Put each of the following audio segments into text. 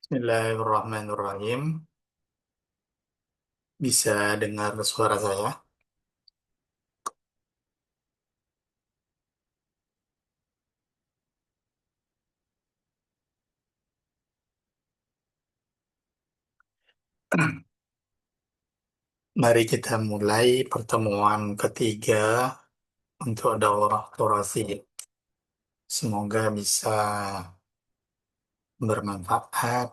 Bismillahirrahmanirrahim. Bisa dengar suara saya? Mari kita mulai pertemuan ketiga untuk daurah Thorasi. Semoga bisa bermanfaat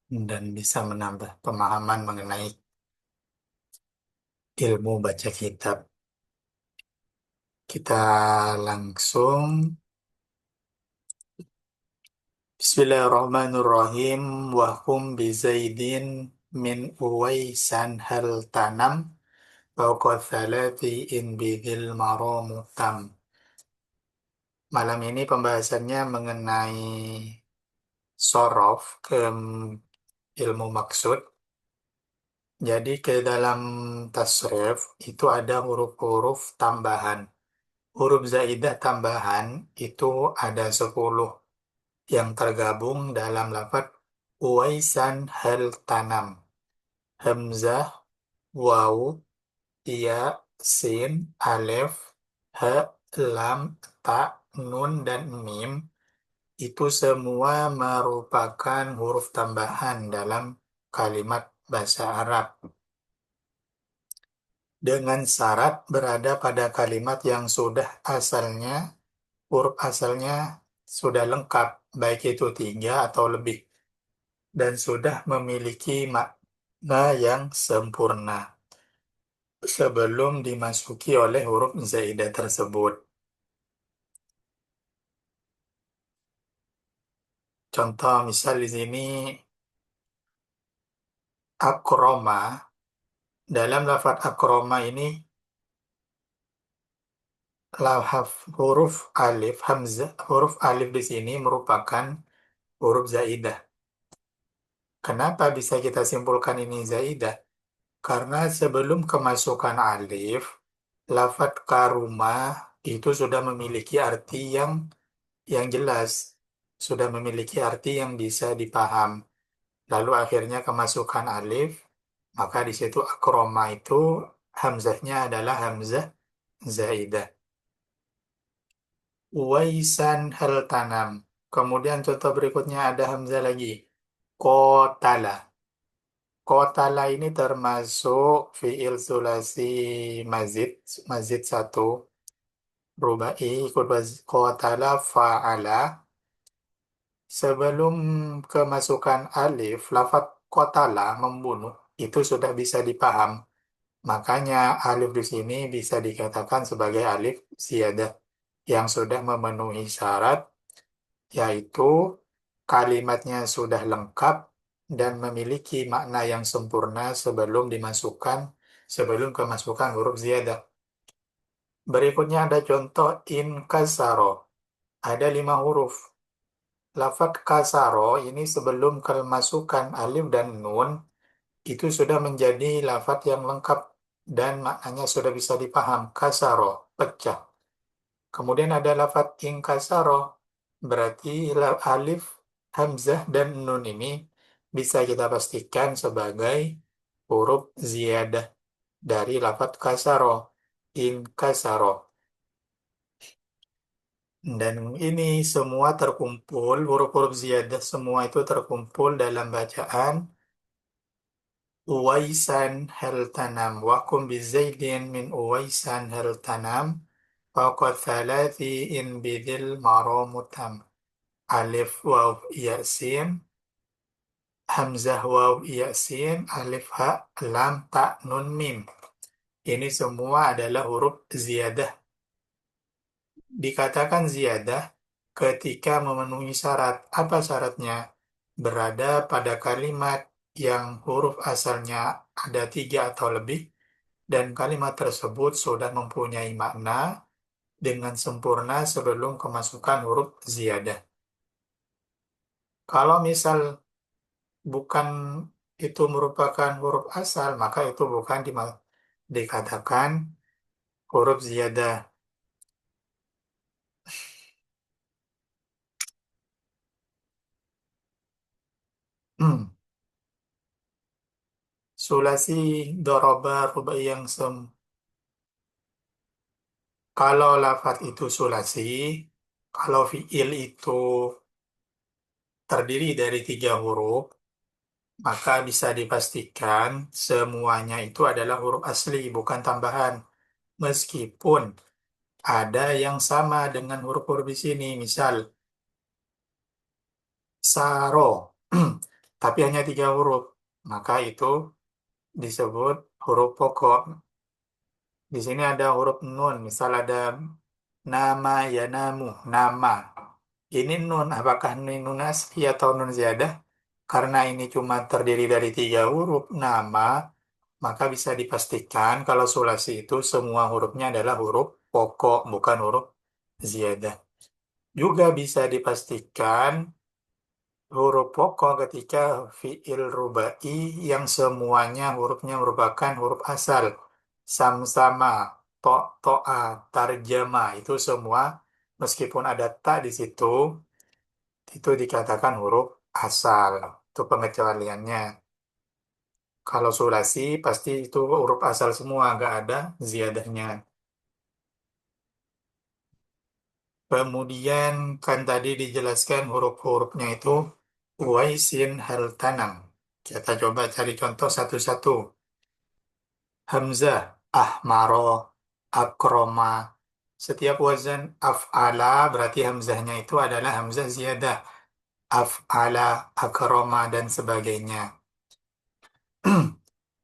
dan bisa menambah pemahaman mengenai ilmu baca kitab. Kita langsung. Bismillahirrahmanirrahim. Wahum bizaidin min uwaisan hal tanam. Fauqa thalathi in bidhil maramu tam. Malam ini pembahasannya mengenai sorof ke ilmu maksud. Jadi ke dalam tasrif itu ada huruf-huruf tambahan. Huruf zaidah tambahan itu ada 10 yang tergabung dalam lafaz Uwaisan hal tanam. Hamzah, waw, ya, sin, alif, ha, lam, ta, nun, dan mim itu semua merupakan huruf tambahan dalam kalimat bahasa Arab dengan syarat berada pada kalimat yang sudah asalnya, huruf asalnya sudah lengkap, baik itu tiga atau lebih, dan sudah memiliki makna yang sempurna sebelum dimasuki oleh huruf zaidah tersebut. Contoh misal di sini akroma, dalam lafaz akroma ini lahaf huruf alif hamzah huruf alif di sini merupakan huruf zaidah. Kenapa bisa kita simpulkan ini zaidah? Karena sebelum kemasukan alif, lafaz karumah itu sudah memiliki arti yang jelas, sudah memiliki arti yang bisa dipaham. Lalu akhirnya kemasukan alif, maka di situ akroma itu hamzahnya adalah hamzah zaidah. Waisan hal tanam. Kemudian contoh berikutnya ada hamzah lagi. Kotala. Kotala ini termasuk fiil sulasi mazid. Mazid satu. Rubai ikut kotala fa'ala. Sebelum kemasukan alif, lafaz kotala membunuh. Itu sudah bisa dipaham. Makanya alif di sini bisa dikatakan sebagai alif ziyadah yang sudah memenuhi syarat, yaitu kalimatnya sudah lengkap dan memiliki makna yang sempurna sebelum kemasukan huruf ziyadah. Berikutnya ada contoh inkasaro. Ada 5 huruf. Lafaz kasaro ini sebelum kemasukan alif dan nun itu sudah menjadi lafaz yang lengkap dan maknanya sudah bisa dipaham. Kasaro, pecah. Kemudian ada lafaz inkasaro, berarti alif, hamzah, dan nun ini bisa kita pastikan sebagai huruf ziyadah dari lafaz kasaro, inkasaro. Dan ini semua terkumpul, huruf-huruf ziyadah semua itu terkumpul dalam bacaan Uwaisan hal tanam. Wakum bizaidin min uwaisan hal tanam. Faqad thalathi in bidil maramutam. Alif waw yasin, hamzah waw yasin, alif ha, lam ta nun mim. Ini semua adalah huruf ziyadah. Dikatakan ziyadah ketika memenuhi syarat. Apa syaratnya? Berada pada kalimat yang huruf asalnya ada tiga atau lebih, dan kalimat tersebut sudah mempunyai makna dengan sempurna sebelum kemasukan huruf ziyadah. Kalau misal bukan itu merupakan huruf asal, maka itu bukan dikatakan huruf ziyadah. Sulasi doroba rubai yang kalau lafat itu sulasi, kalau fiil itu terdiri dari tiga huruf, maka bisa dipastikan semuanya itu adalah huruf asli, bukan tambahan. Meskipun ada yang sama dengan huruf-huruf di sini, misal saro, tapi hanya tiga huruf, maka itu disebut huruf pokok. Di sini ada huruf nun, misal ada nama ya namu, nama. Ini nun, apakah ini nun asli atau nun ziyadah? Karena ini cuma terdiri dari tiga huruf nama, maka bisa dipastikan kalau sulasi itu semua hurufnya adalah huruf pokok, bukan huruf ziyadah. Juga bisa dipastikan huruf pokok ketika fiil rubai yang semuanya hurufnya merupakan huruf asal. Samsama, to'a, tarjama, itu semua meskipun ada ta di situ, itu dikatakan huruf asal. Itu pengecualiannya. Kalau sulasi pasti itu huruf asal semua, nggak ada ziyadahnya. Kemudian kan tadi dijelaskan huruf-hurufnya itu Uwaisin hal tanam. Kita coba cari contoh satu-satu. Hamzah, ahmaro, akroma. Setiap wazan af'ala berarti hamzahnya itu adalah hamzah ziyadah. Af'ala, akroma, dan sebagainya.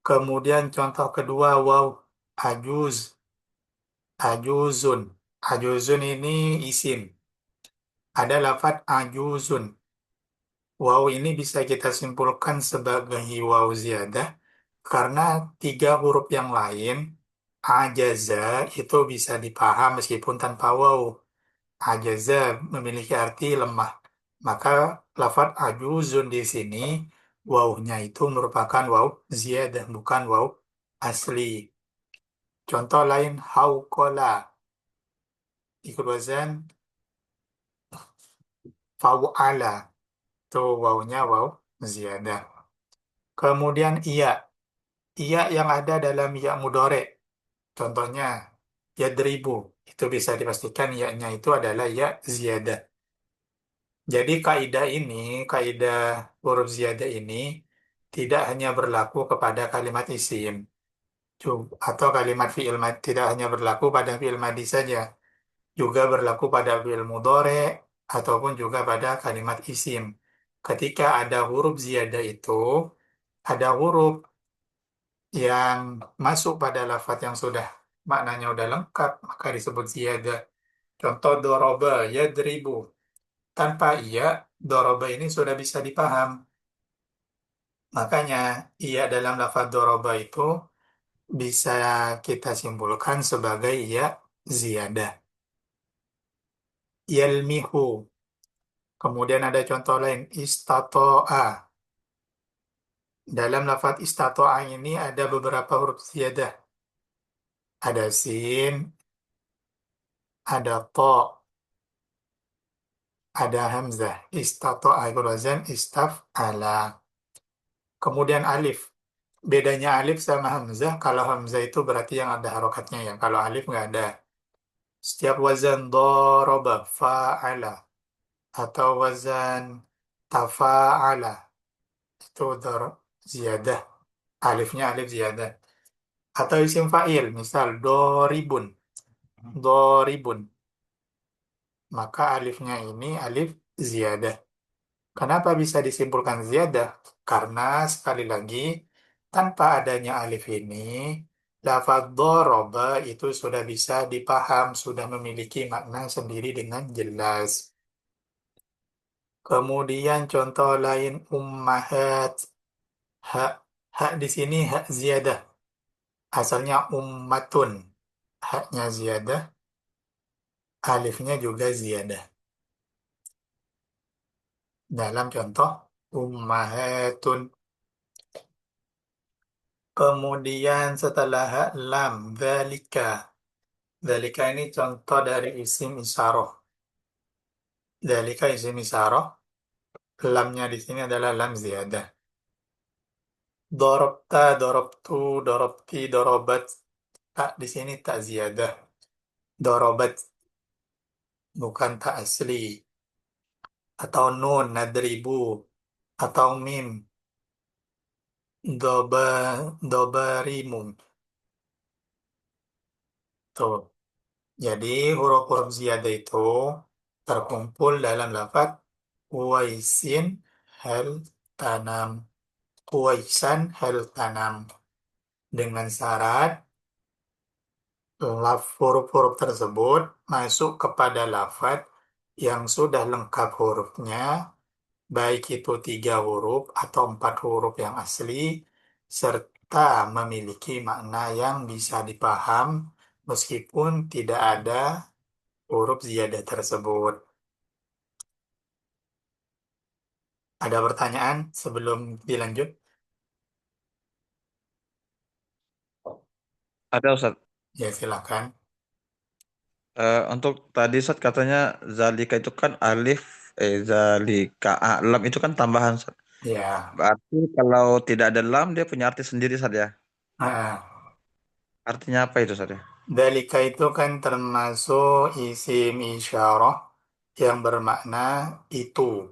Kemudian contoh kedua, waw, ajuz, ajuzun. Ajuzun ini isim. Ada lafadz ajuzun. Waw ini bisa kita simpulkan sebagai waw ziyadah karena tiga huruf yang lain ajaza itu bisa dipaham meskipun tanpa waw. Ajaza memiliki arti lemah. Maka lafadz ajuzun di sini wawnya itu merupakan waw ziyadah bukan waw asli. Contoh lain haukola ikut wazan fau'ala itu wawnya waw ziyadah. Kemudian iya. Iya yang ada dalam ya mudore. Contohnya, yadribu. Itu bisa dipastikan ya-nya itu adalah ya ziyadah. Jadi kaidah huruf ziyadah ini tidak hanya berlaku kepada kalimat isim atau kalimat fi'il madi, tidak hanya berlaku pada fi'il madi saja, juga berlaku pada fi'il mudore ataupun juga pada kalimat isim. Ketika ada huruf ziyadah itu, ada huruf yang masuk pada lafaz yang sudah maknanya udah lengkap maka disebut ziyadah. Contoh doroba, yadribu. Tanpa iya, doroba ini sudah bisa dipaham. Makanya iya dalam lafaz doroba itu bisa kita simpulkan sebagai iya ziyadah. Yalmihu. Kemudian ada contoh lain, istato'a. Dalam lafaz istato'a ini ada beberapa huruf ziyadah. Ada sin, ada to, ada hamzah. Istato'a ikut wazan istaf'ala. Kemudian alif. Bedanya alif sama hamzah, kalau hamzah itu berarti yang ada harokatnya ya. Kalau alif nggak ada. Setiap wazan doroba, fa'ala. Atau wazan tafa'ala. Itu ziyadah. Alifnya alif ziyadah. Atau isim fa'il, misal doribun. Doribun. Maka alifnya ini alif ziyadah. Kenapa bisa disimpulkan ziyadah? Karena sekali lagi, tanpa adanya alif ini, lafaz doroba itu sudah bisa dipaham, sudah memiliki makna sendiri dengan jelas. Kemudian contoh lain ummahat. Hak, hak di sini hak ziyadah. Asalnya ummatun. Haknya ziyadah, alifnya juga ziyadah. Dalam contoh ummahatun. Kemudian setelah lam, dzalika. Dzalika ini contoh dari isim isyarah. Dzalika isim isyarah. Lamnya di sini adalah lam ziyadah. Dorobta, dorobtu, dorobti, dorobat. Tak di sini tak ziyadah. Dorobat bukan tak asli. Atau nun, nadribu. Atau mim, doba, dobarimu. Tuh. Jadi huruf-huruf ziyadah itu terkumpul dalam lafaz Uwaisin hal tanam. Uwaisan hal tanam. Dengan syarat huruf-huruf tersebut masuk kepada lafaz yang sudah lengkap hurufnya, baik itu 3 huruf atau 4 huruf yang asli, serta memiliki makna yang bisa dipaham meskipun tidak ada huruf ziyadah tersebut. Ada pertanyaan sebelum dilanjut? Ada Ustaz. Ya, silakan. Untuk tadi Ustaz katanya zalika itu kan alif, zalika, lam itu kan tambahan Ustaz. Ya, Berarti kalau tidak ada lam dia punya arti sendiri Ustaz ya. ah, Artinya apa itu Ustaz ya? dalika itu kan termasuk isim isyarah yang bermakna itu.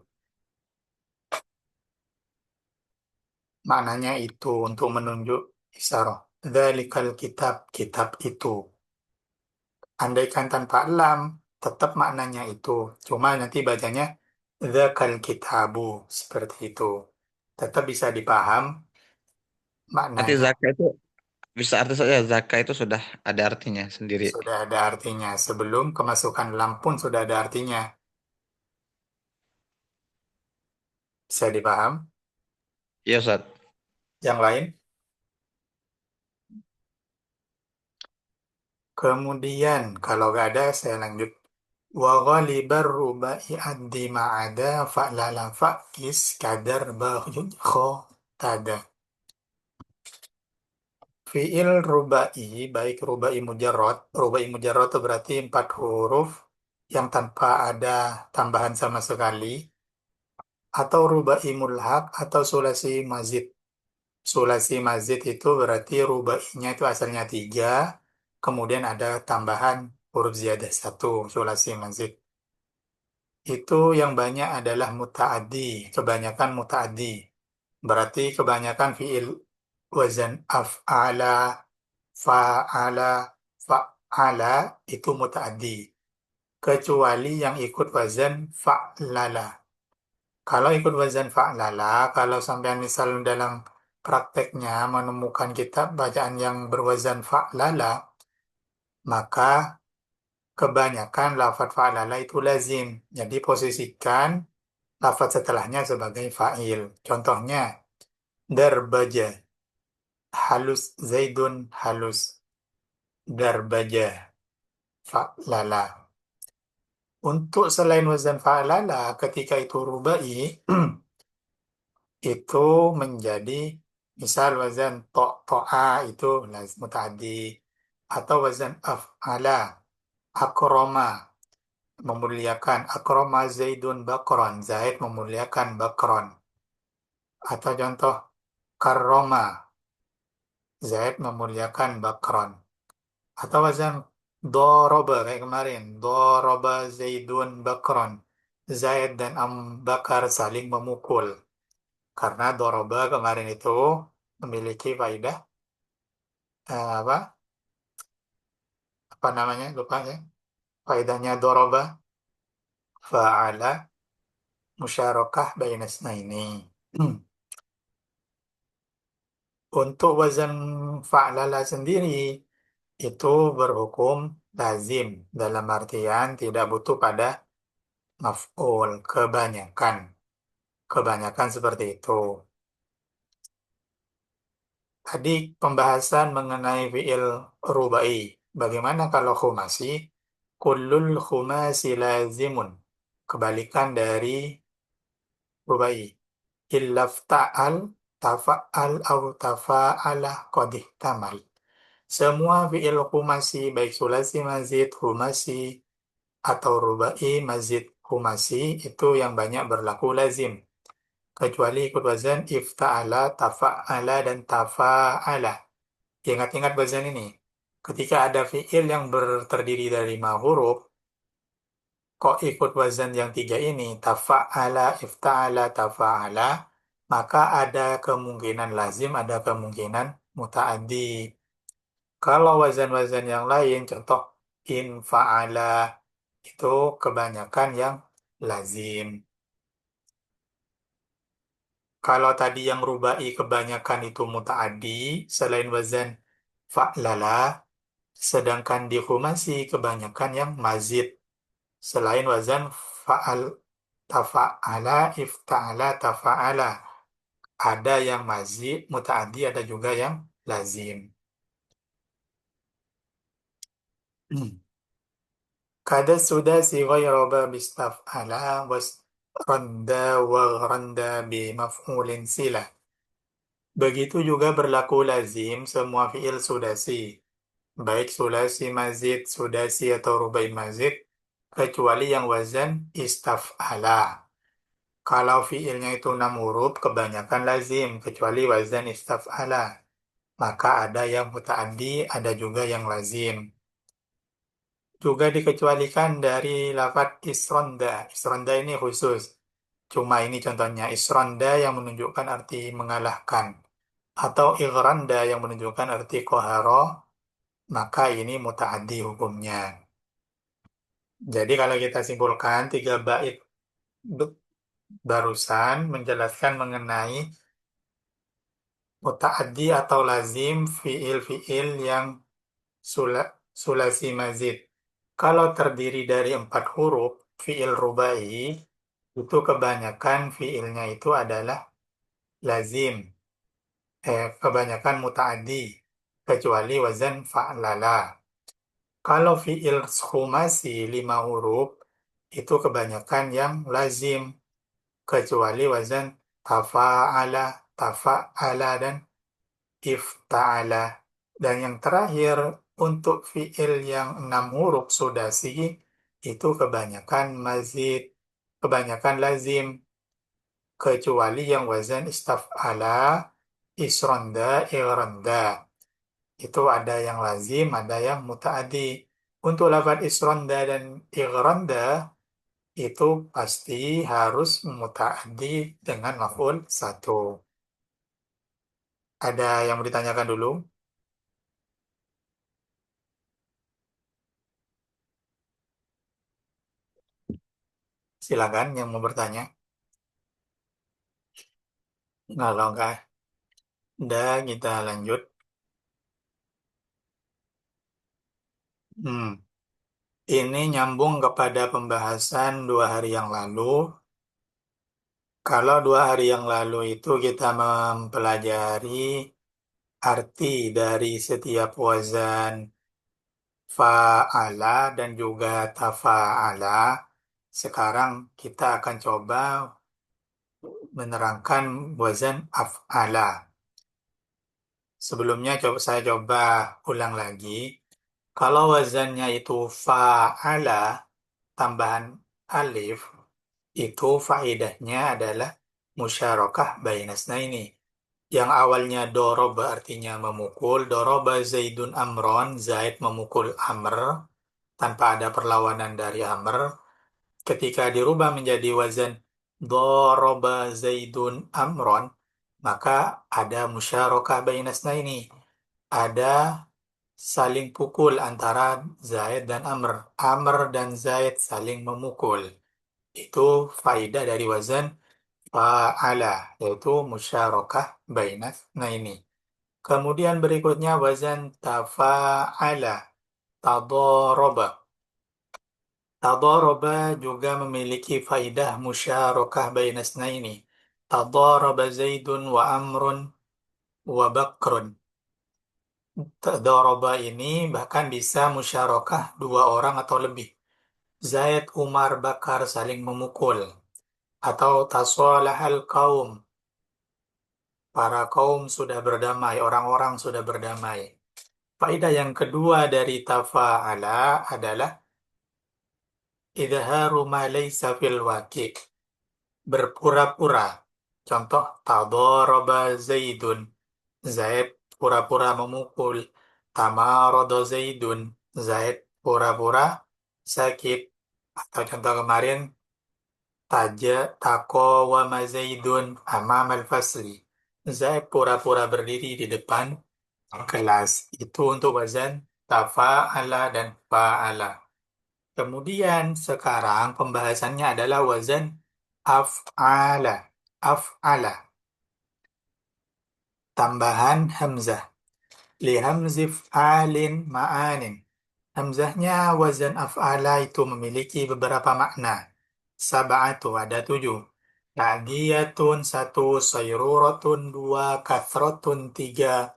Maknanya itu untuk menunjuk isyarah. Dalikal kitab, kitab itu. Andaikan tanpa lam, tetap maknanya itu. Cuma nanti bacanya dzakal kitabu, seperti itu. Tetap bisa dipaham Berarti maknanya. zakat itu bisa arti saja zakat itu sudah ada artinya sendiri. Sudah ada artinya. Sebelum kemasukan lam pun sudah ada artinya. Bisa dipaham? Iya Ustaz. Yang lain? Kemudian, kalau nggak ada, saya lanjut. Wa ghalibar rubai addi ma'ada fa'lala fa'kis kadar bahyud kho tada. Fi'il rubai, baik rubai mujarrad itu berarti 4 huruf yang tanpa ada tambahan sama sekali, atau rubai mulhaq atau sulasi mazid. Sulasi mazid itu berarti rubainya itu asalnya 3, kemudian ada tambahan huruf ziyadah 1, sulasi mazid. Itu yang banyak adalah mutaaddi, kebanyakan mutaaddi. Berarti kebanyakan fiil wazan af'ala, fa'ala, fa'ala itu mutaaddi. Kecuali yang ikut wazan fa'lala. Kalau ikut wazan fa'lala, kalau sampai misal dalam prakteknya menemukan kitab bacaan yang berwazan fa'lala, maka kebanyakan lafadz fa'lala itu lazim. Jadi posisikan lafadz setelahnya sebagai fa'il. Contohnya, darbaja, halus, zaidun, halus, darbaja, fa'lala. Untuk selain wazan fa'lala, ketika itu rubai, itu menjadi misal wazan to'a itu lazim muta'addi, atau wazan af'ala, akroma, memuliakan, akroma zaidun bakron, zaid memuliakan bakron, atau contoh karroma, zaid memuliakan bakron, atau wazan doroba kayak kemarin, doroba zaidun bakron, zaid dan Bakar saling memukul. Karena doroba kemarin itu memiliki faidah apa apa namanya lupa ya, faedahnya doroba fa'ala musyarakah bainas ini. Untuk wazan fa'lala sendiri itu berhukum lazim dalam artian tidak butuh pada maf'ul, kebanyakan seperti itu. Tadi pembahasan mengenai fi'il rubai. Bagaimana kalau khumasi? Kullul khumasi lazimun. Kebalikan dari rubai. Illafta'al, tafa'al, au tafa'ala, qadih tamal. Semua fi'il khumasi, baik sulasi mazid, humasi, atau rubai mazid humasi, itu yang banyak berlaku lazim. kecuali ikut wazan ifta'ala, tafa'ala, dan tafa'ala. Ingat-ingat wazan ini. Ketika ada fiil yang terdiri dari 5 huruf, kok ikut wazan yang tiga ini, tafa'ala, ifta'ala, tafa'ala, maka ada kemungkinan lazim, ada kemungkinan muta'addi. Kalau wazan-wazan yang lain, contoh infa'ala, itu kebanyakan yang lazim. Kalau tadi yang rubai kebanyakan itu muta'addi, selain wazan fa'lala, sedangkan di khumasi kebanyakan yang mazid, selain wazan fa'al, tafa'ala, ifta'ala, tafa'ala. Ada yang mazid, muta'addi, ada juga yang lazim. Kada sudah si ghayra bistaf'ala was randa wa randa bi maf'ulin sila. Begitu juga berlaku lazim semua fiil sudasi, baik sulasi mazid, sudasi atau rubai mazid, kecuali yang wazan istaf'ala. Kalau fiilnya itu 6 huruf, kebanyakan lazim, kecuali wazan istaf'ala. Maka ada yang muta'addi, ada juga yang lazim. Juga dikecualikan dari lafaz isronda. Isronda ini khusus. Cuma ini contohnya, isronda yang menunjukkan arti mengalahkan. Atau igranda yang menunjukkan arti koharo, maka ini muta'addi hukumnya. Jadi kalau kita simpulkan, 3 bait b- barusan menjelaskan mengenai muta'addi atau lazim fiil-fiil yang sulasi mazid. Kalau terdiri dari 4 huruf, fiil rubai, itu kebanyakan fiilnya itu adalah lazim. Kebanyakan muta'addi, kecuali wazan fa'lala. Kalau fiil khumasi 5 huruf, itu kebanyakan yang lazim, kecuali wazan tafa'ala, tafa'ala, dan ifta'ala. Dan yang terakhir, untuk fiil yang 6 huruf sudasi, itu kebanyakan mazid, kebanyakan lazim, kecuali yang wazan istaf'ala, isronda, igranda. Itu ada yang lazim, ada yang muta'adi. Untuk lafaz isronda dan igranda, itu pasti harus muta'adi dengan maf'ul satu. Ada yang mau ditanyakan dulu? Silakan yang mau bertanya. Kalau enggak, udah kita lanjut. Hmm. Ini nyambung kepada pembahasan 2 hari yang lalu. Kalau 2 hari yang lalu itu kita mempelajari arti dari setiap wazan fa'ala dan juga tafa'ala. Sekarang kita akan coba menerangkan wazan af'ala. Sebelumnya saya coba ulang lagi. Kalau wazannya itu fa'ala, tambahan alif, itu faedahnya adalah musyarakah bainasna ini. Yang awalnya doroba artinya memukul, doroba Zaidun Amron, Zaid memukul Amr, tanpa ada perlawanan dari Amr. Ketika dirubah menjadi wazan doroba Zaidun Amron, maka ada musyarakah bainasna ini. Ada saling pukul antara Zaid dan Amr. Amr dan Zaid saling memukul. Itu faidah dari wazan fa'ala, yaitu musyarakah bainas. Nah ini. Kemudian berikutnya wazan tafa'ala, tadoroba. Tadoroba juga memiliki faidah musyarakah bainasna ini. Tadoroba Zaidun wa Amrun wa Bakrun. Tadoroba ini bahkan bisa musyarakah 2 orang atau lebih. Zaid, Umar, Bakar saling memukul. Atau tasolahal kaum, para kaum sudah berdamai, orang-orang sudah berdamai. Faedah yang kedua dari tafa'ala adalah idharu ma laysa fil waqi', berpura-pura. Contoh, tadoroba Zaidun. Zaid pura-pura memukul. Tamarodo Zaidun. Zaid pura-pura sakit. Atau contoh kemarin, taqawama Zaidun amam al-fasli. Zaid pura-pura berdiri di depan kelas. Itu untuk wazan tafa'ala dan fa'ala. Kemudian sekarang pembahasannya adalah wazan af'ala. Af'ala. Tambahan hamzah. Li hamzi f'alin ma'anin. Hamzahnya wazan af'ala itu memiliki beberapa makna. Sab'atu ada 7. Ta'diyatun 1, sayruratun 2, kathratun 3,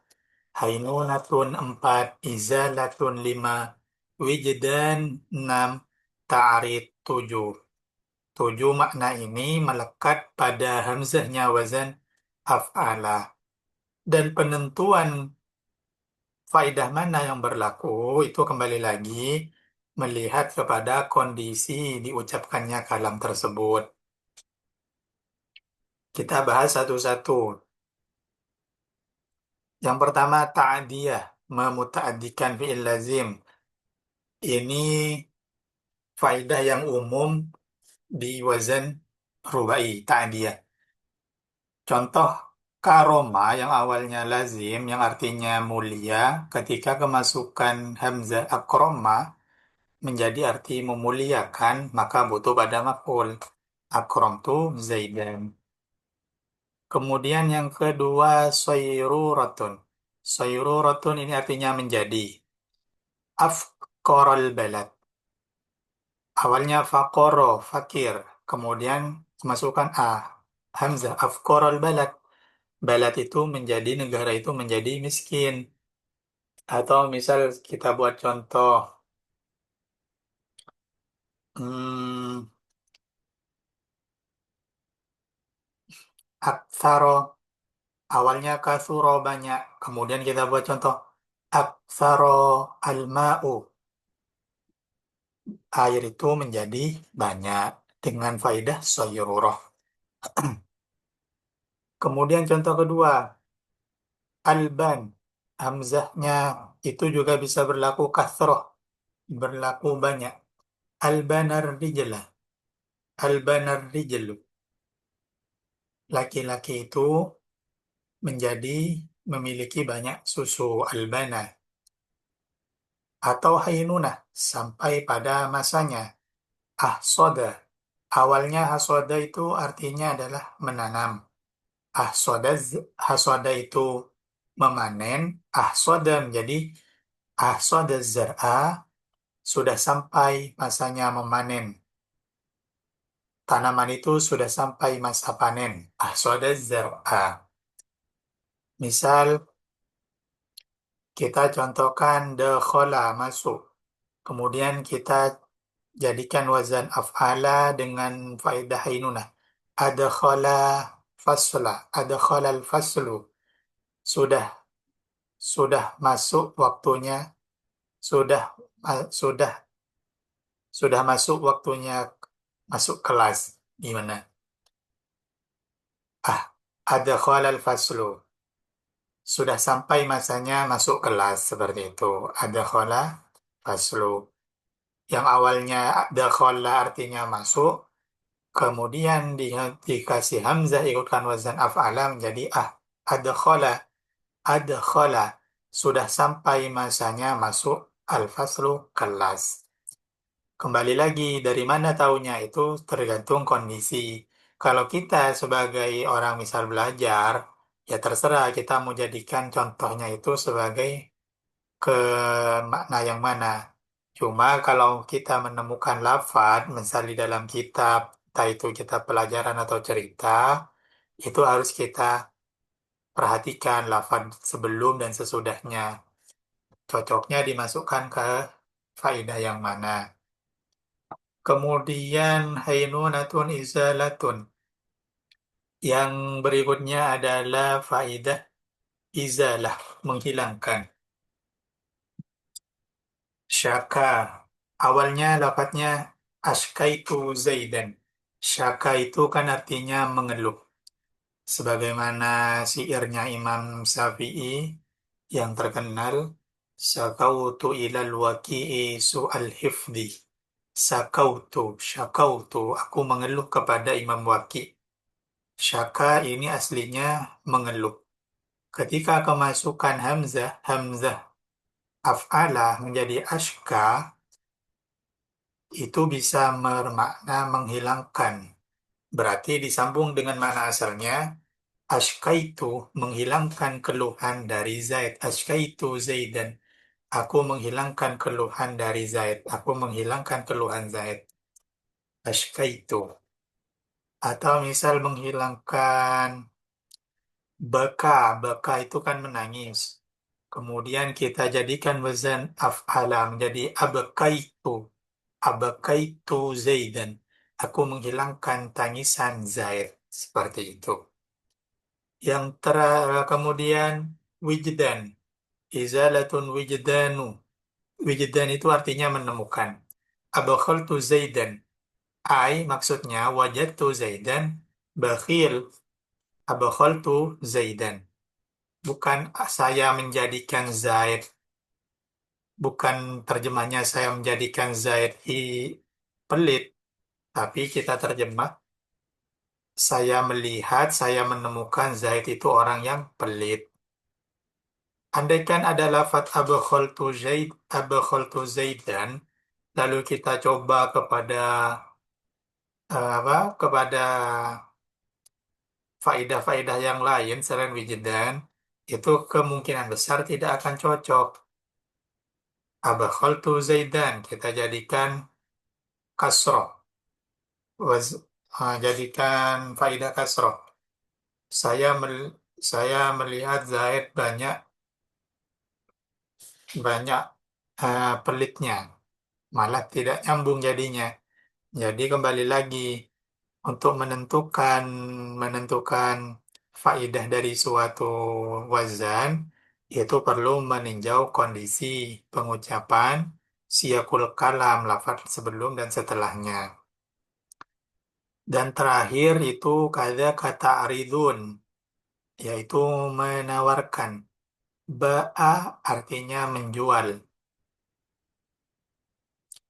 hainunatun 4, izalatun 5, wijdan 6, ta'rid 7. 7 makna ini melekat pada hamzahnya wazan af'ala. Dan penentuan faedah mana yang berlaku itu kembali lagi melihat kepada kondisi diucapkannya kalam tersebut. Kita bahas satu-satu. Yang pertama ta'diyah, memuta'addikan fi'il lazim. Ini faedah yang umum di wazan rubai ta'diyah. Contoh karoma yang awalnya lazim yang artinya mulia ketika kemasukan hamzah akroma menjadi arti memuliakan maka butuh pada maf'ul. Akramtu Zaidan. Kemudian yang kedua sayruratun. Sayruratun ini artinya menjadi. Afqaral balad. Awalnya faqoro, fakir. Kemudian masukkan a. Hamzah afqaral balad. Balad itu menjadi negara itu menjadi miskin. Atau misal kita buat contoh. Hmm, aktsaro. Awalnya kasuro banyak. Kemudian kita buat contoh. Aktsaro alma'u. Air itu menjadi banyak dengan faidah sayyururah. Kemudian contoh kedua. Alban. Hamzahnya itu juga bisa berlaku kasroh. Berlaku banyak. Albanar rijlah. Albanar rijlu. Laki-laki itu menjadi memiliki banyak susu albana. Atau hainunah. Sampai pada masanya. Ahsoda. Awalnya hasoda itu artinya adalah menanam. Ahsoda, hasoda itu memanen. Ahsoda menjadi ahsoda zar'a sudah sampai masanya memanen. Tanaman itu sudah sampai masa panen. Ahsoda zar'a. Misal kita contohkan dakhala masuk. Kemudian kita jadikan wazan af'ala dengan faedah ainunah. Adkhala fasla, adkhala al-faslu. Sudah sudah masuk waktunya, sudah sudah masuk waktunya masuk kelas. Gimana? Ah, adkhala al-faslu. Sudah sampai masanya masuk kelas seperti itu. Adkhala faslu. Yang awalnya dakhala artinya masuk, kemudian dikasih hamzah ikutkan wazan af'ala menjadi adkhala, adkhala. Sudah sampai masanya masuk al-faslu kelas. Kembali lagi, dari mana taunya itu tergantung kondisi. Kalau kita sebagai orang misal belajar, ya terserah kita mau jadikan contohnya itu sebagai ke makna yang mana. Cuma kalau kita menemukan lafaz, misal di dalam kitab, entah itu kitab pelajaran atau cerita, itu harus kita perhatikan lafaz sebelum dan sesudahnya. Cocoknya dimasukkan ke faedah yang mana. Kemudian hainunatun izalatun. Yang berikutnya adalah faedah izalah, menghilangkan. Syaka. Awalnya lafadznya askaitu Zaidan. Syaka itu kan artinya mengeluh. Sebagaimana syairnya Imam Syafi'i yang terkenal, Syakautu ilal waki'i su'al hifdi. Syakautu, aku mengeluh kepada Imam Waki. Syaka ini aslinya mengeluh. Ketika kemasukan hamzah af'ala menjadi ashka, itu bisa bermakna menghilangkan. Berarti disambung dengan makna asalnya, ashkaitu menghilangkan keluhan dari Zaid. Ashkaitu Zaidan. Aku menghilangkan keluhan dari Zaid. Aku menghilangkan keluhan Zaid. Ashkaitu. Atau misal menghilangkan baka. Baka itu kan menangis. Kemudian kita jadikan wazan af'ala menjadi abakaitu. Abakaitu Zaidan. Aku menghilangkan tangisan Zaid. Seperti itu. Kemudian wijdan. Izalatun wijdanu. Wijdan itu artinya menemukan. Abakhaltu Zaidan. Maksudnya wajadtu Zaidan. Bakhil. Abakhaltu Zaidan. Bukan saya menjadikan Zaid. Bukan terjemahnya saya menjadikan Zaid pelit. Tapi kita terjemah saya melihat, saya menemukan Zaid itu orang yang pelit. Andaikan ada lafadz abakhaltu Zaidan, lalu kita coba kepada faedah-faedah yang lain selain wijidan, itu kemungkinan besar tidak akan cocok. Abakhaltu Zaidan kita jadikan kasroh, jadikan faedah kasroh. Saya saya melihat Zaid banyak banyak pelitnya, malah tidak nyambung jadinya. Jadi kembali lagi untuk menentukan faedah dari suatu wazan itu perlu meninjau kondisi pengucapan siyakul kalam lafaz sebelum dan setelahnya. Dan terakhir itu kata aridun yaitu menawarkan. Ba'a artinya menjual.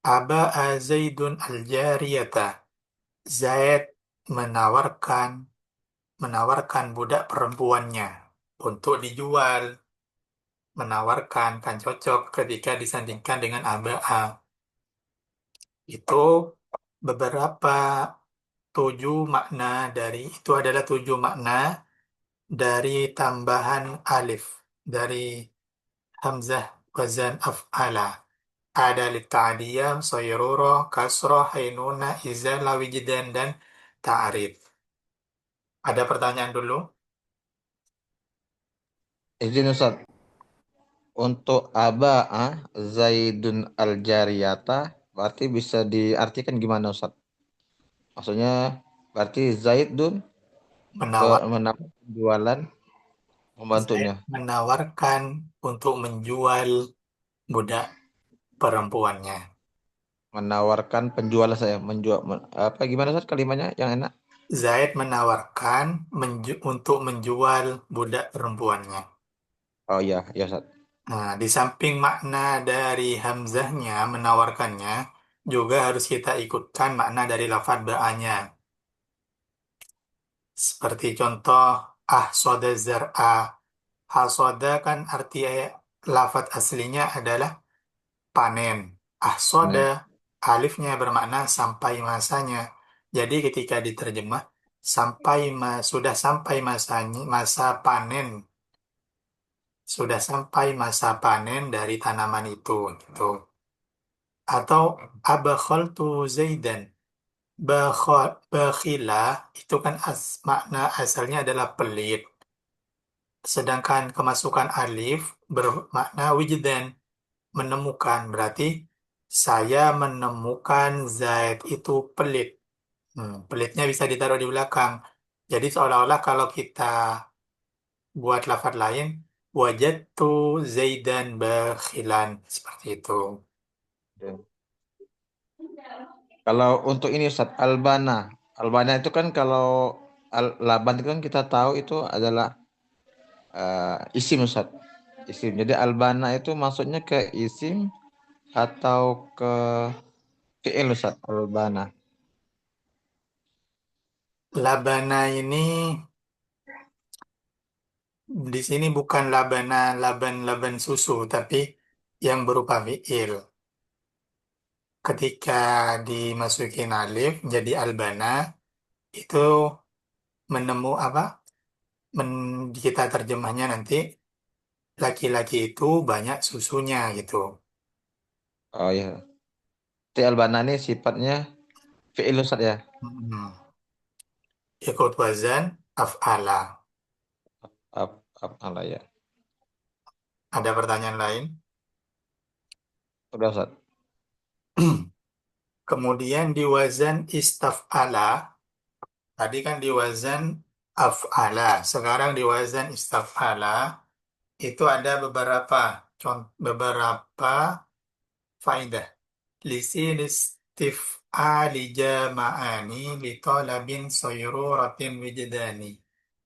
Aba'a Zaidun al-jariyata. Zaid menawarkan menawarkan budak perempuannya untuk dijual. Menawarkan kan cocok ketika disandingkan dengan aba'a. Itu beberapa itu adalah 7 makna dari tambahan alif dari hamzah wazan af'ala. Ada ta'diyah, sayrurah, kasrah, hainuna, izala, wijdan, dan ta'rif. Ada pertanyaan dulu? Izin Ustaz, untuk abaa Zaidun al-jariyata berarti bisa diartikan gimana Ustaz? Maksudnya berarti Zaidun Menawar, jualan Zaid pembantunya, menawarkan untuk menjual budak perempuannya. menawarkan penjual saya menjual apa gimana Ustaz kalimatnya yang enak? Zaid menawarkan untuk menjual budak perempuannya. Oh iya, ya Ustaz. Nah, di samping makna dari hamzahnya menawarkannya, juga harus kita ikutkan makna dari lafadz ba'anya. Seperti contoh ahsoda zar'a. Hasoda kan arti lafadz aslinya adalah panen. Ahsoda Nah, alifnya bermakna sampai masanya. Jadi ketika diterjemah sudah sampai masa panen, sudah sampai masa panen dari tanaman itu gitu. Atau abakhaltu Zaidan. Bakhila itu kan makna asalnya adalah pelit. Sedangkan kemasukan alif bermakna wijdan, menemukan. Berarti saya menemukan Zaid itu pelit. Pelitnya bisa ditaruh di belakang. Jadi seolah-olah kalau kita buat lafaz lain, wajadtu Zaidan bakhilan. Seperti itu. kalau untuk ini Ustaz Albana, Albana itu kan kalau Laban itu kan kita tahu itu adalah isim Ustaz. Isim. Jadi albana itu masuknya ke isim atau ke fi'il Ustaz, albana. Labana ini di sini bukan labana laban-laban susu, tapi yang berupa fi'il. Ketika dimasukin alif jadi albana itu menemu apa? Kita terjemahnya nanti laki-laki itu banyak susunya gitu. Oh ya. Jadi albana ini sifatnya fi'il Ustaz ya. Hmm. Ikut wazan af'ala. Ala ya. Ada pertanyaan lain? Udah Ustaz. Kemudian di wazan istaf'ala, tadi kan di wazan af'ala, sekarang di wazan istaf'ala itu ada beberapa faidah. Lisin istif'ali jama'ani li talabin sayruratin wijdani.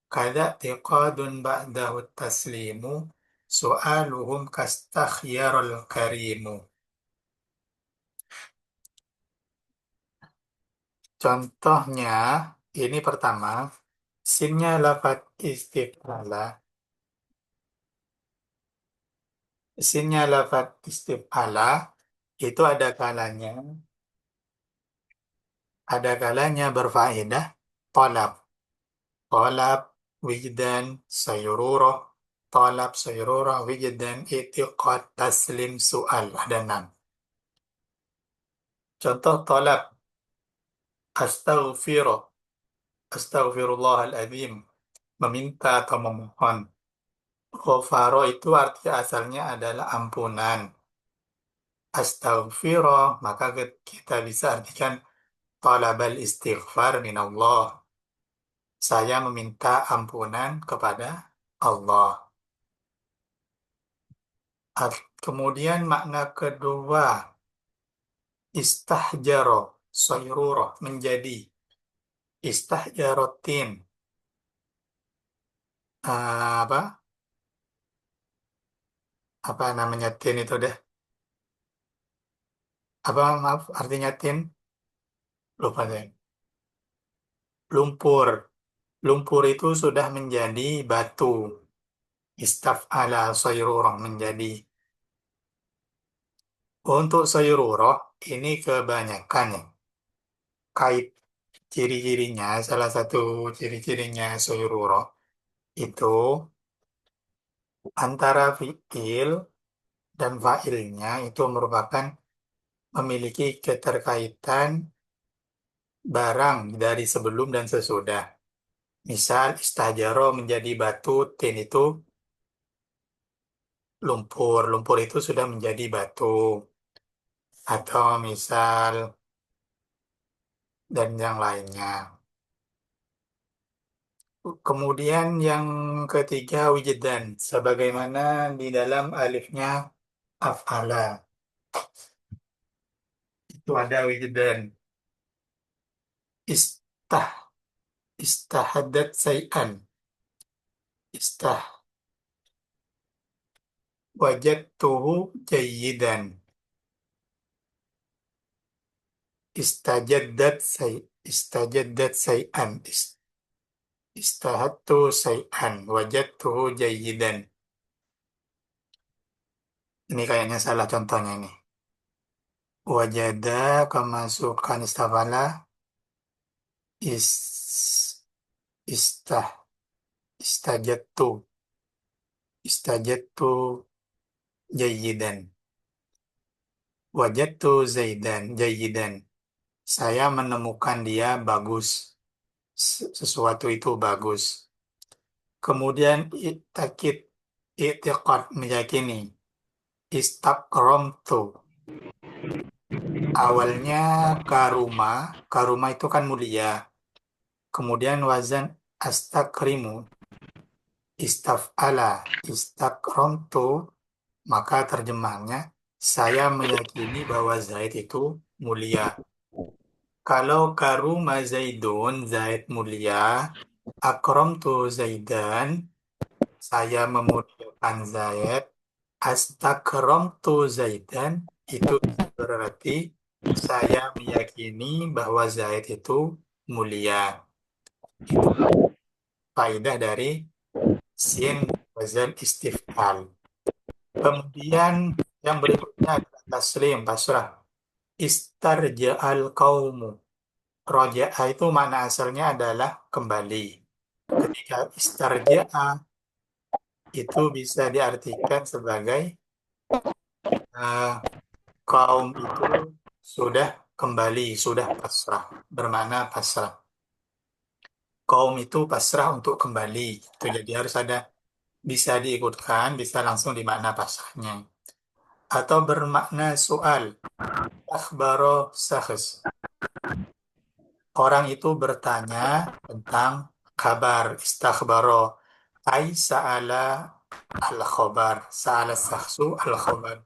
Kada tiqadun ba'dahu taslimu su'aluhum kastakhyarul karimu. Contohnya, ini pertama, sinnya lafat istif'ala. Sinnya lafat istif'ala itu ada kalanya berfaedah tolab. Tolab, wijdan, sayruroh. Tolab, sayruroh, wijdan, itiqad, taslim, su'al. Ada 6. Contoh tolab, astaghfirullah, astaghfirullahaladzim. Meminta atau memohon. Ghafaro itu arti asalnya adalah ampunan. Astaghfirullah, maka kita bisa artikan talabal istighfar minallah. Saya meminta ampunan kepada Allah. Kemudian makna kedua, istahjaro, soyruroh, menjadi. Istahjarotin, apa? Apa namanya tin itu deh? Apa, maaf, artinya tin? Lupa deh. Lumpur. Lumpur itu sudah menjadi batu. Istaf'ala soyruroh, menjadi. Untuk soyruroh, ini kebanyakan ya. Kait ciri-cirinya, salah satu ciri-cirinya soyruroh itu antara fi'il dan fa'ilnya itu merupakan memiliki keterkaitan barang dari sebelum dan sesudah. Misal istajaro menjadi batu, tin itu lumpur, lumpur itu sudah menjadi batu. Atau misal dan yang lainnya. Kemudian yang ketiga wijedan, sebagaimana di dalam alifnya af'ala. Itu ada wijedan. Istah, istahadat say'an. Istah, wajadtuhu jayyidan. Istajaddat say, istajaddat say'an. Istahattu say'an. Wajadtuhu jayyidan. Ini kayaknya salah contohnya ini. Wajada kemasukan istafala is istah istajattu istajattu jayyidan. Wajadtu zaidan jayyidan. Saya menemukan dia bagus. Sesuatu itu bagus. Kemudian itakid i'tiqad, meyakini. Istaqramtu. Awalnya karuma, karuma itu kan mulia. Kemudian wazan astakrimu, istaf'ala, istakramtu, maka terjemahnya saya meyakini bahwa Zaid itu mulia. Kalau karuma Zaidun, Zaid mulia, Akramtu Zaidan, saya memuliakan Zaid. Astakramtu Zaidan, itu berarti saya meyakini bahwa Zaid itu mulia. Itu faedah dari sin wazan istif'al. Kemudian yang berikutnya adalah taslim, pasrah. Istarja'al qaumu. Roja'a itu mana asalnya adalah kembali. Ketika istarja'a itu bisa diartikan sebagai eh, kaum itu sudah kembali, sudah pasrah. Bermakna pasrah. Kaum itu pasrah untuk kembali. Itu jadi harus ada bisa diikutkan, bisa langsung di makna pasrahnya. Atau bermakna soal. Akhbaro sahs. Orang itu bertanya tentang kabar. Istakhbaro. Ay sa'ala al-khobar. Sa'ala sahsu al-khobar.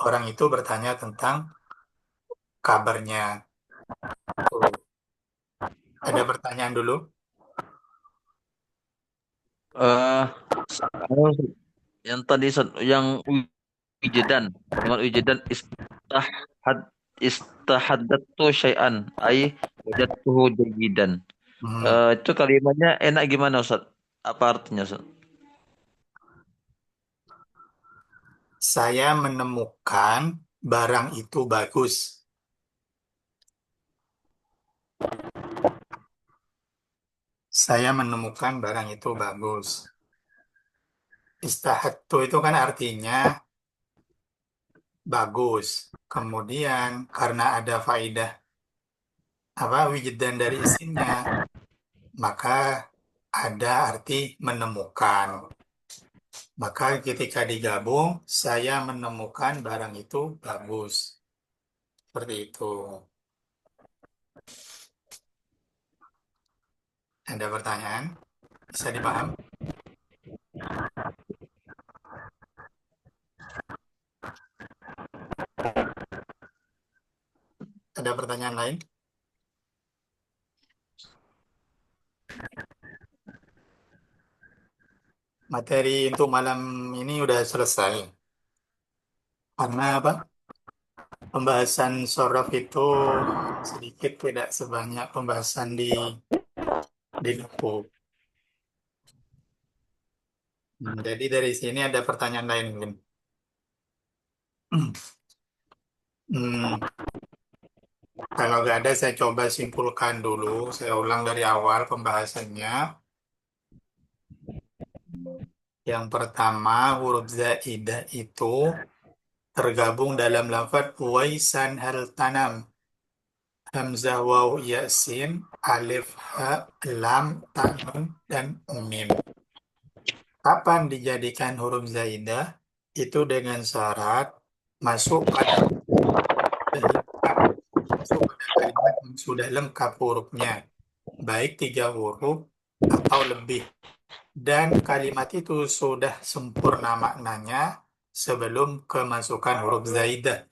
Orang itu bertanya tentang kabarnya. Tuh. Ada pertanyaan dulu? Eh, yang tadi yang wijedan dengan wijedan istahadatu syai'an ai wajadtuhu jayidan. Hmm. Itu kalimatnya enak gimana Ustaz? Apa artinya Ustaz? Saya menemukan barang itu bagus. Saya menemukan barang itu bagus. Istahattu itu kan artinya bagus. Kemudian karena ada faedah apa wujdan dari isimnya, maka ada arti menemukan. Maka ketika digabung, saya menemukan barang itu bagus. Seperti itu. Ada pertanyaan? Bisa dipaham? Ada pertanyaan lain? Materi untuk malam ini udah selesai. Karena apa? Pembahasan sorof itu sedikit tidak sebanyak pembahasan di buku. Jadi dari sini ada pertanyaan lain mungkin. Hmm, kalau nggak ada, saya coba simpulkan dulu. Saya ulang dari awal pembahasannya. Yang pertama, huruf zaidah itu tergabung dalam lafaz waisan hal tanam. Hamzah, waw, ya, sin, alif, ha, lam, ta, nun, dan mim. Kapan dijadikan huruf zaidah? Itu dengan syarat masuk pada lengkap, masuk pada kalimat yang sudah lengkap hurufnya, baik tiga huruf atau lebih. Dan kalimat itu sudah sempurna maknanya sebelum kemasukan huruf zaidah.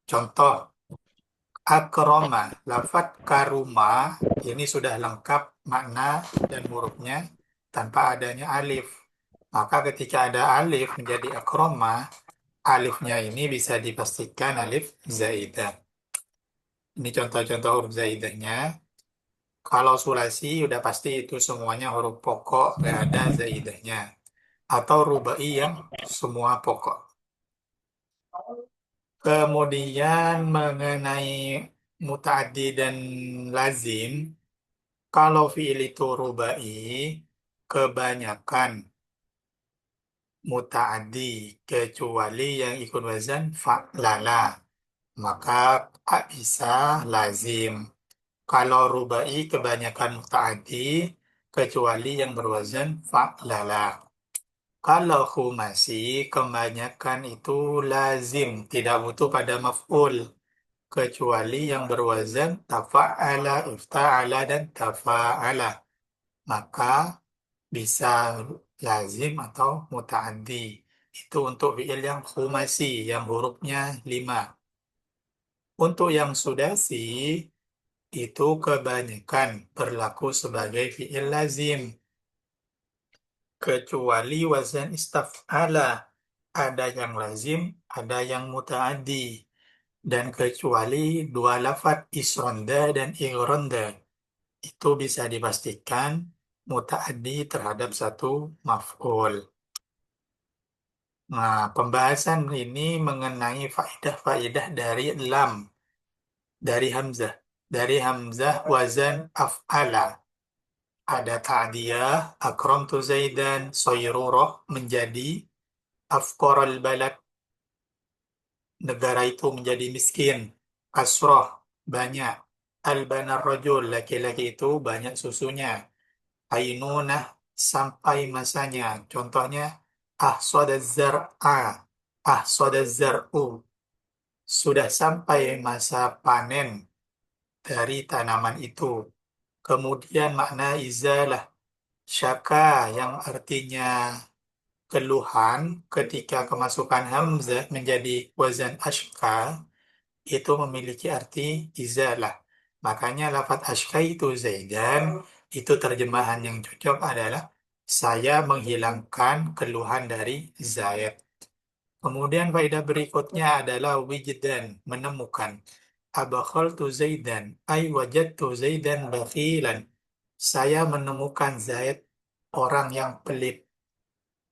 Contoh, akroma, lafat karuma, ini sudah lengkap makna dan hurufnya tanpa adanya alif. Maka ketika ada alif menjadi akroma, alifnya ini bisa dipastikan alif zaidah. Ini contoh-contoh huruf zaidahnya. Kalau sulasi udah pasti itu semuanya huruf pokok, nggak ada zaidahnya. Atau rubai yang semua pokok. Kemudian mengenai mutaaddi dan lazim, kalau fiil itu rubai, kebanyakan mutaaddi kecuali yang ikut wazan fa'lala, maka bisa lazim. Kalau rubai kebanyakan mutaaddi kecuali yang berwazan fa'lala. Kalau khumasi kebanyakan itu lazim, tidak butuh pada maf'ul kecuali yang berwazan tafa'ala, ifta'ala dan tafa'ala. Maka bisa lazim atau mutaaddi. Itu untuk fi'il yang khumasi, yang hurufnya 5. Untuk yang sudasi, itu kebanyakan berlaku sebagai fi'il lazim. Kecuali wazan istaf'ala. Ada yang lazim, ada yang muta'addi. Dan kecuali dua lafadz isronda dan ighronda. Itu bisa dipastikan muta'addi terhadap satu maf'ul. Nah, pembahasan ini mengenai faidah-faidah dari lam, dari hamzah. Dari hamzah wazan af'ala. Ada ta'diyah, akramtu zaidan, soyrurah menjadi afqaral balad, negara itu menjadi miskin. Kasroh, banyak. Albanar rajul, laki-laki itu banyak susunya. Ainunah, sampai masanya. Contohnya, ahsadaz zar'a, ahsadaz zar'u. Sudah sampai masa panen dari tanaman itu. Kemudian makna izalah, syaka yang artinya keluhan ketika kemasukan hamzah menjadi wazan ashka itu memiliki arti izalah. Makanya lafadz ashka itu zaidan, itu terjemahan yang cocok adalah saya menghilangkan keluhan dari Zaid. Kemudian faedah berikutnya adalah wijdan, menemukan. Abakhaltu Zaidan, ay wajadtu Zaidan bakhilan. Saya menemukan Zaid orang yang pelit.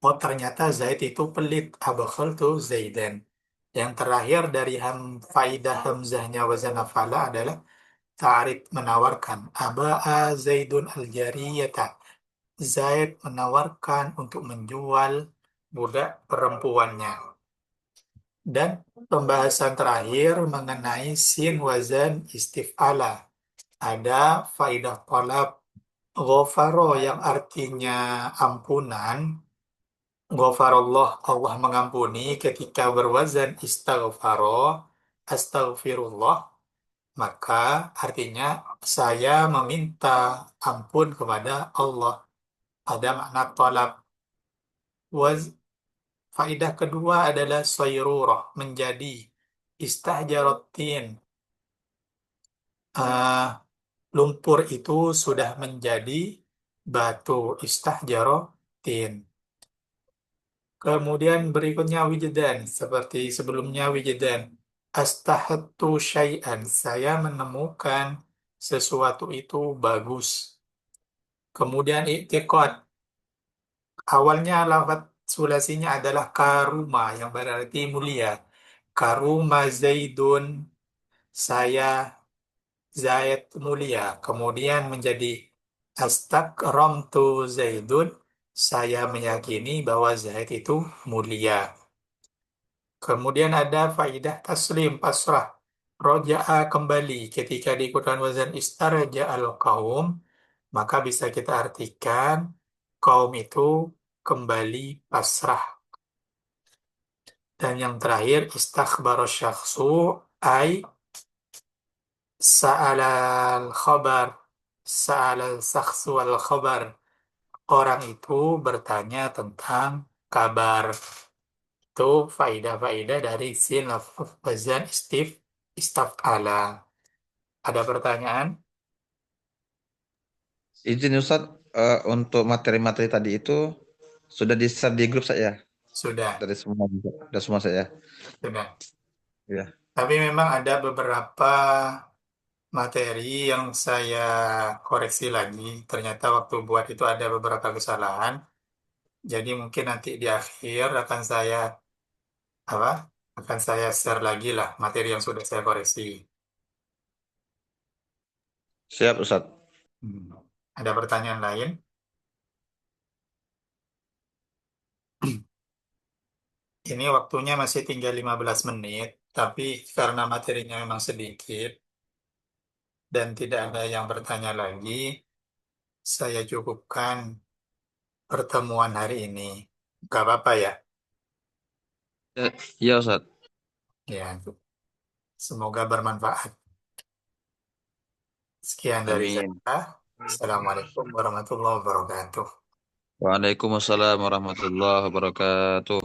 Oh, ternyata Zaid itu pelit. Abakhaltu Zaidan. Yang terakhir dari faidah hamzahnya wazan afala adalah ta'rif, menawarkan. Aba'a Zaidun al-jariyata. Zaid menawarkan untuk menjual budak perempuannya. Dan pembahasan terakhir mengenai sin wazan istif'ala. Ada faidah talab. Ghafaro yang artinya ampunan. Ghafarallah, Allah mengampuni ketika berwazan istaghfaro, astaghfirullah. Maka artinya saya meminta ampun kepada Allah. Ada makna talab. Waz, faidah kedua adalah sayrurah, menjadi. Istahjarotin, lumpur itu sudah menjadi batu. Istahjarotin. Kemudian berikutnya wijadan, seperti sebelumnya wijadan. Astahattu syai'an, saya menemukan sesuatu itu bagus. Kemudian i'tiqad, awalnya lafaz sulasinya adalah karuma yang berarti mulia. Karuma Zaidun, saya Zaid mulia. Kemudian menjadi astakramtu Zaidun, saya meyakini bahwa Zaid itu mulia. Kemudian ada faidah taslim pasrah. Roja'a kembali ketika diikutkan wazan istaraja al kaum, maka bisa kita artikan kaum itu kembali pasrah. Dan yang terakhir istakhbaro syakhsu ay sa'alal khabar, sa'alal sakhsu al khabar. Orang itu bertanya tentang kabar. Itu faidah-faidah dari sin wazan istaf'ala. Ada pertanyaan? Izin Ustaz, untuk materi-materi tadi itu sudah di-share di grup saya Sudah, dari semua juga. Dari semua saya. sudah. Ya. Tapi memang ada beberapa materi yang saya koreksi lagi. Ternyata waktu buat itu ada beberapa kesalahan. Jadi mungkin nanti di akhir apa? Akan saya share lagi lah materi yang sudah saya koreksi. Siap Ustaz. Hmm. Ada pertanyaan lain? Ini waktunya masih tinggal 15 menit, tapi karena materinya memang sedikit dan tidak ada yang bertanya lagi, saya cukupkan pertemuan hari ini. Gak apa-apa ya? Iya Ustaz. Ya, semoga bermanfaat. Sekian dari Amin. saya. Assalamualaikum warahmatullahi wabarakatuh. Waalaikumsalam warahmatullahi wabarakatuh.